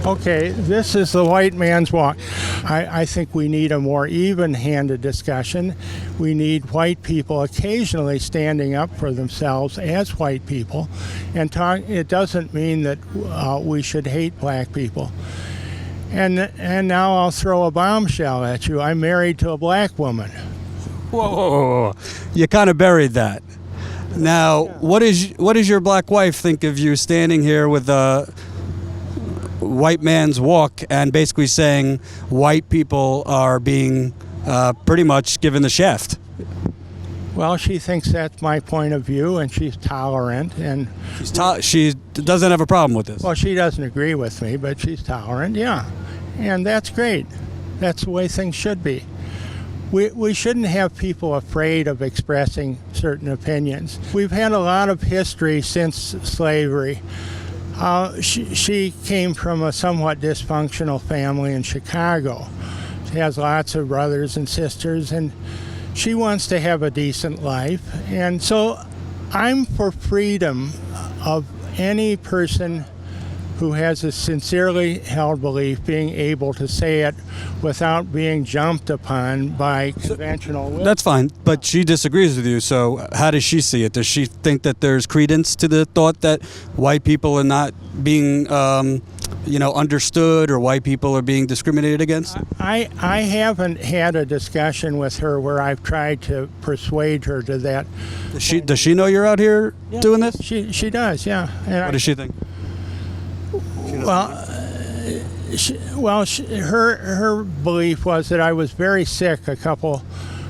Okay, this is the white man's walk. I think we need a more even-handed discussion. We need white people occasionally standing up for themselves as white people and talk. It doesn't mean that we should hate black people. And now I'll throw a bombshell at you. I'm married to a black woman. Whoa. You kind of buried that. Now, what does your black wife think of you standing here with a white man's walk and basically saying white people are being pretty much given the shaft? Well, she thinks that's my point of view, and she's tolerant. And she doesn't have a problem with this. Well, she doesn't agree with me, but she's tolerant, yeah. And that's great. That's the way things should be. We shouldn't have people afraid of expressing certain opinions. We've had a lot of history since slavery. She came from a somewhat dysfunctional family in Chicago. She has lots of brothers and sisters, and she wants to have a decent life. And so I'm for freedom of any person who has a sincerely held belief being able to say it without being jumped upon by conventional wisdom. That's fine, but she disagrees with you, so how does she see it? Does she think that there's credence to the thought that white people are not being understood, or white people are being discriminated against? I haven't had a discussion with her where I've tried to persuade her to that. Does she know you're out here doing this? She does, yeah. And what does she think? Her belief was that I was very sick a couple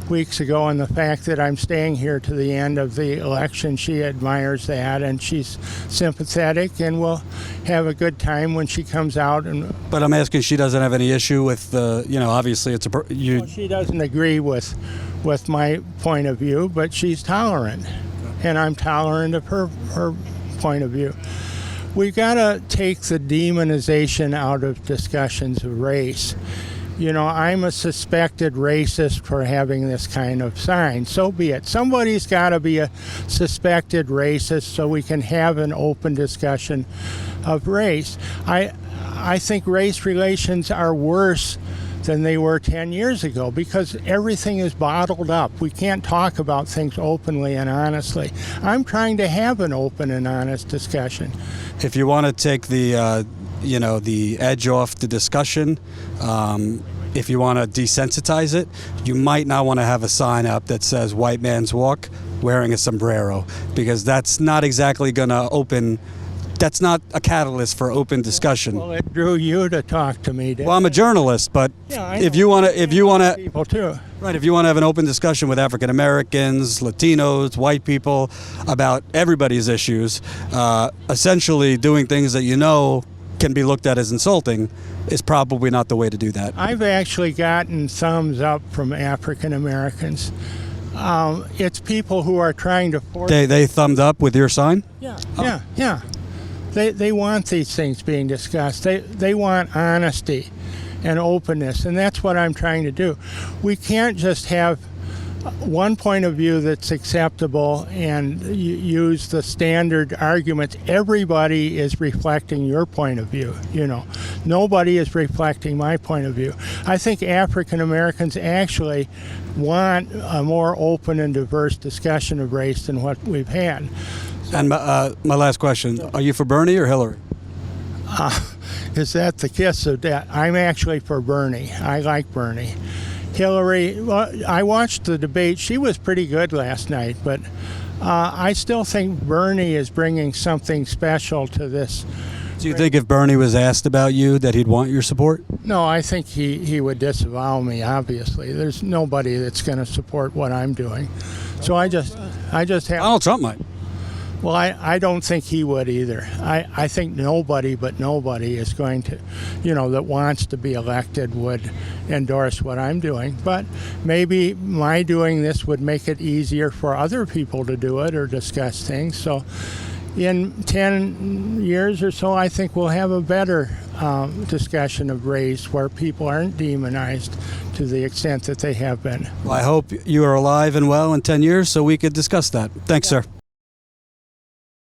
weeks ago, and the fact that I'm staying here to the end of the election, she admires that, and she's sympathetic and will have a good time when she comes out. But I'm asking, she doesn't have any issue with obviously it's Well, she doesn't agree with my point of view, but she's tolerant, and I'm tolerant of her point of view. We've got to take the demonization out of discussions of race. I'm a suspected racist for having this kind of sign. So be it. Somebody's got to be a suspected racist so we can have an open discussion of race. I think race relations are worse than they were 10 years ago because everything is bottled up. We can't talk about things openly and honestly. I'm trying to have an open and honest discussion. If you want to take the edge off the discussion, if you want to desensitize it, you might not want to have a sign up that says white man's walk wearing a sombrero, because that's not exactly going to open. That's not a catalyst for open discussion. Well, it drew you to talk to me. Well, I'm a journalist, but if you want to, people too. Right, if you want to have an open discussion with African Americans, Latinos, white people about everybody's issues, essentially doing things that can be looked at as insulting is probably not the way to do that. I've actually gotten thumbs up from African Americans. It's people who are trying to force. They thumbed up with your sign? Yeah. They want these things being discussed. They want honesty and openness, and that's what I'm trying to do. We can't just have one point of view that's acceptable and use the standard arguments. Everybody is reflecting your point of view. Nobody is reflecting my point of view. I think African Americans actually want a more open and diverse discussion of race than what we've had. And my last question, are you for Bernie or Hillary? Is that the kiss of death? I'm actually for Bernie. I like Bernie. Hillary, well, I watched the debate. She was pretty good last night, but I still think Bernie is bringing something special to this. Do you think if Bernie was asked about you that he'd want your support? No, I think he would disavow me, obviously. There's nobody that's going to support what I'm doing. So I just have... Donald Trump might. Well, I don't think he would either. I think nobody is going to, that wants to be elected would endorse what I'm doing. But maybe my doing this would make it easier for other people to do it or discuss things. So in 10 years or so, I think we'll have a better discussion of race where people aren't demonized to the extent that they have been. Well, I hope you are alive and well in 10 years so we could discuss that. Thanks, sir.